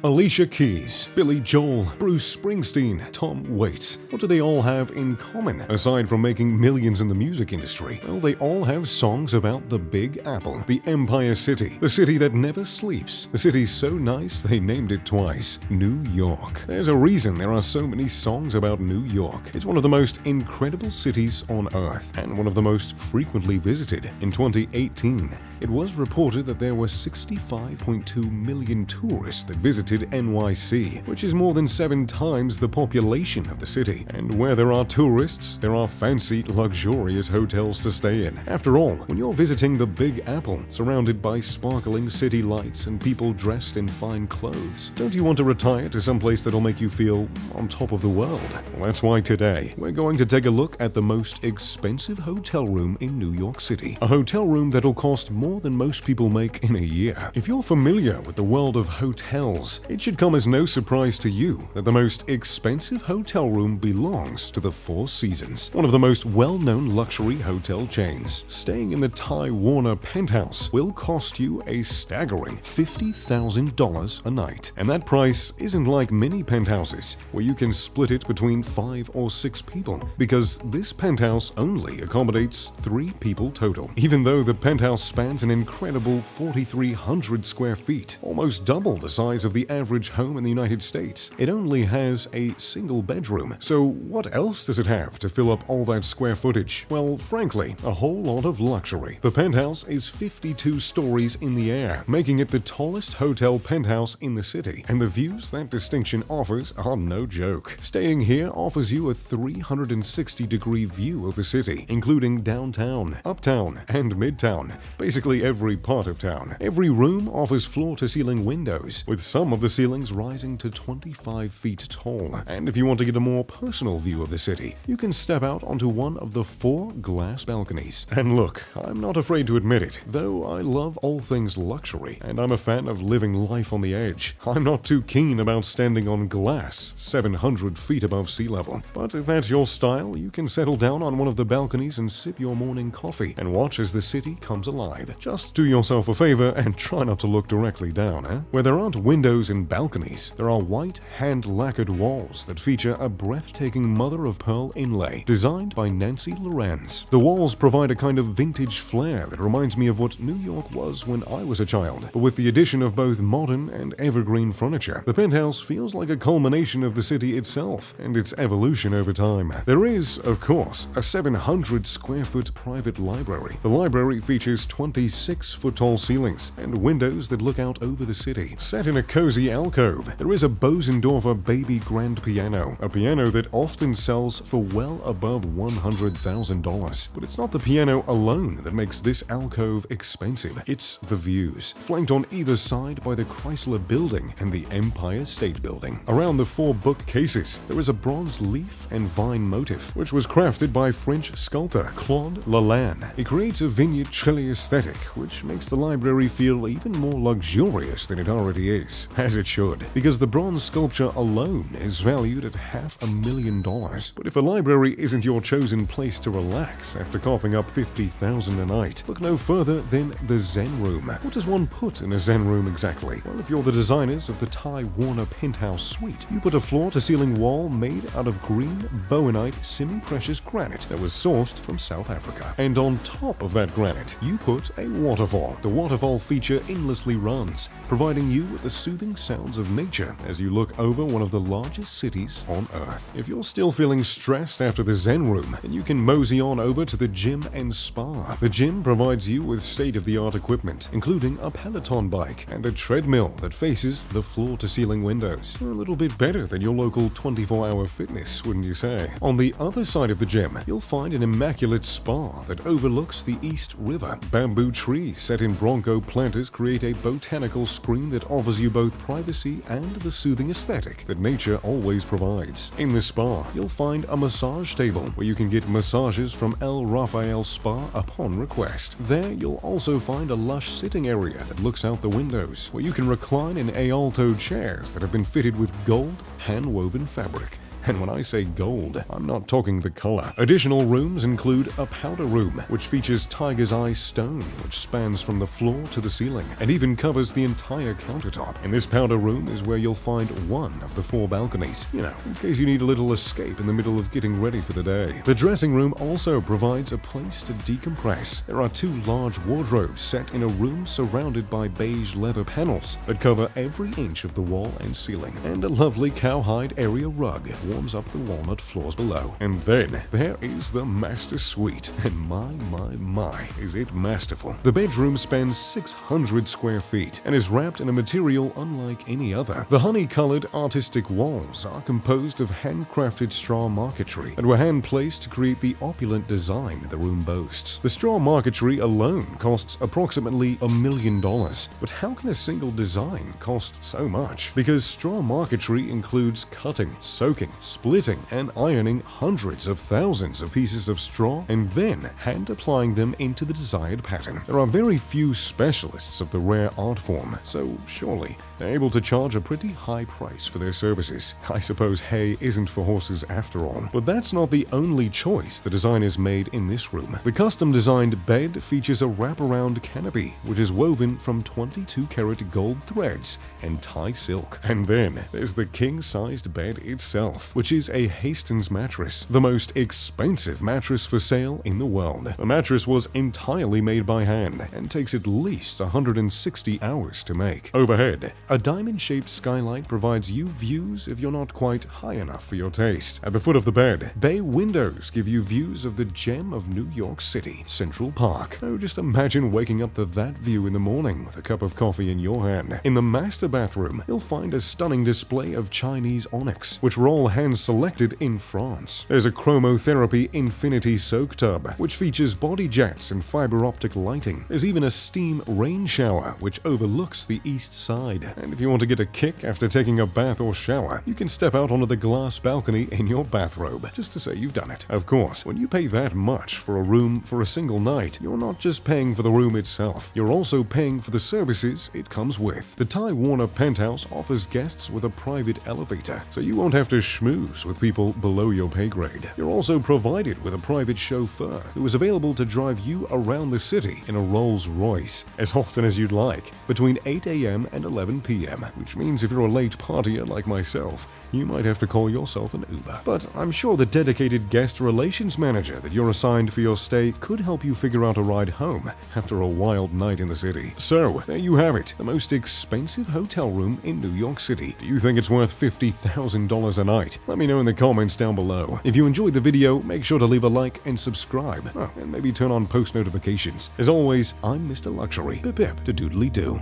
Alicia Keys, Billy Joel, Bruce Springsteen, Tom Waits. What do they all have in common, aside from making millions in the music industry? Well, they all have songs about the Big Apple, the Empire City, the city that never sleeps, the city so nice they named it twice, New York. There's a reason there are so many songs about New York. It's one of the most incredible cities on Earth, and one of the most frequently visited. In 2018, it was reported that there were 65.2 million tourists that visited NYC, which is more than 7 times the population of the city. And where there are tourists, there are fancy, luxurious hotels to stay in. After all, when you're visiting the Big Apple, surrounded by sparkling city lights and people dressed in fine clothes, don't you want to retire to some place that'll make you feel on top of the world? Well, that's why today, we're going to take a look at the most expensive hotel room in New York City. A hotel room that'll cost more than most people make in a year. If you're familiar with the world of hotels, it should come as no surprise to you that the most expensive hotel room belongs to the Four Seasons, one of the most well-known luxury hotel chains. Staying in the Ty Warner Penthouse will cost you a staggering $50,000 a night. And that price isn't like many penthouses, where you can split it between 5 or 6 people, because this penthouse only accommodates 3 people total. Even though the penthouse spans an incredible 4,300 square feet, almost double the size of the average home in the United States, it only has a single bedroom. So what else does it have to fill up all that square footage? Well, frankly, a whole lot of luxury. The penthouse is 52 stories in the air, making it the tallest hotel penthouse in the city, and the views that distinction offers are no joke. Staying here offers you a 360-degree view of the city, including downtown, uptown, and midtown, basically every part of town. Every room offers floor-to-ceiling windows, with some of the ceilings rising to 25 feet tall. And if you want to get a more personal view of the city, you can step out onto one of the 4 glass balconies. And look, I'm not afraid to admit it, though I love all things luxury, and I'm a fan of living life on the edge, I'm not too keen about standing on glass 700 feet above sea level. But if that's your style, you can settle down on one of the balconies and sip your morning coffee and watch as the city comes alive. Just do yourself a favor and try not to look directly down, Where there aren't windows and balconies, there are white hand-lacquered walls that feature a breathtaking mother-of-pearl inlay designed by Nancy Lorenz. The walls provide a kind of vintage flair that reminds me of what New York was when I was a child, but with the addition of both modern and evergreen furniture. The penthouse feels like a culmination of the city itself and its evolution over time. There is, of course, a 700-square-foot private library. The library features 26-foot-tall ceilings and windows that look out over the city. Set in a cozy alcove, there is a Bosendorfer baby grand piano, a piano that often sells for well above $100,000. But it's not the piano alone that makes this alcove expensive, it's the views, flanked on either side by the Chrysler Building and the Empire State Building. Around the 4 bookcases, there is a bronze leaf and vine motif, which was crafted by French sculptor Claude Lalanne. It creates a Vignetrelli aesthetic, which makes the library feel even more luxurious than it already is, as it should, because the bronze sculpture alone is valued at $500,000. But if a library isn't your chosen place to relax after coughing up $50,000 a night, look no further than the Zen Room. What does one put in a Zen room exactly? Well, if you're the designers of the Ty Warner Penthouse Suite, you put a floor-to-ceiling wall made out of green bowenite semi-precious granite that was sourced from South Africa. And on top of that granite, you put a waterfall. The waterfall feature endlessly runs, providing you with the soothing sounds of nature as you look over one of the largest cities on Earth. If you're still feeling stressed after the Zen Room, then you can mosey on over to the gym and spa. The gym provides you with state-of-the-art equipment, including a Peloton bike and a treadmill that faces the floor-to-ceiling windows. A little bit better than your local 24-hour fitness, wouldn't you say? On the other side of the gym, you'll find an immaculate spa that overlooks the East River. Bamboo trees set in Bronco planters create a botanical screen that offers you both privacy and the soothing aesthetic that nature always provides. In the spa, you'll find a massage table where you can get massages from El Rafael Spa upon request. There, you'll also find a lush sitting area that looks out the windows, where you can recline in Aolto chairs that have been fitted with gold hand-woven fabric. And when I say gold, I'm not talking the color. Additional rooms include a powder room, which features tiger's eye stone, which spans from the floor to the ceiling, and even covers the entire countertop. In this powder room is where you'll find one of the 4 balconies, in case you need a little escape in the middle of getting ready for the day. The dressing room also provides a place to decompress. There are 2 large wardrobes set in a room surrounded by beige leather panels that cover every inch of the wall and ceiling, and a lovely cowhide area rug warms up the walnut floors below. And then there is the master suite, and my, is it masterful. The bedroom spans 600 square feet and is wrapped in a material unlike any other. The honey-colored artistic walls are composed of handcrafted straw marquetry that were hand-placed to create the opulent design the room boasts. The straw marquetry alone costs approximately $1 million. But how can a single design cost so much? Because straw marquetry includes cutting, soaking, splitting, and ironing hundreds of thousands of pieces of straw and then hand-applying them into the desired pattern. There are very few specialists of the rare art form, so surely they're able to charge a pretty high price for their services. I suppose hay isn't for horses after all. But that's not the only choice the designers made in this room. The custom-designed bed features a wraparound canopy, which is woven from 22-karat gold threads and Thai silk. And then there's the king-sized bed itself, which is a Hastings mattress, the most expensive mattress for sale in the world. The mattress was entirely made by hand and takes at least 160 hours to make. Overhead, a diamond-shaped skylight provides you views if you're not quite high enough for your taste. At the foot of the bed, bay windows give you views of the gem of New York City, Central Park. Oh, just imagine waking up to that view in the morning with a cup of coffee in your hand. In the master bathroom, you'll find a stunning display of Chinese onyx, which were all hand-selected in France. There's a chromotherapy infinity soak tub, which features body jets and fiber optic lighting. There's even a steam rain shower, which overlooks the east side. And if you want to get a kick after taking a bath or shower, you can step out onto the glass balcony in your bathrobe, just to say you've done it. Of course, when you pay that much for a room for a single night, you're not just paying for the room itself, you're also paying for the services it comes with. The Ty Warner Penthouse offers guests with a private elevator, so you won't have to schmooze with people below your pay grade. You're also provided with a private chauffeur who is available to drive you around the city in a Rolls-Royce as often as you'd like, between 8 a.m. and 11 p.m., which means if you're a late partier like myself, you might have to call yourself an Uber. But I'm sure the dedicated guest relations manager that you're assigned for your stay could help you figure out a ride home after a wild night in the city. So, there you have it, the most expensive hotel room in New York City. Do you think it's worth $50,000 a night? Let me know in the comments down below. If you enjoyed the video, make sure to leave a like and subscribe. Oh, and maybe turn on post notifications. As always, I'm Mr. Luxury. Pip pip to doodly do.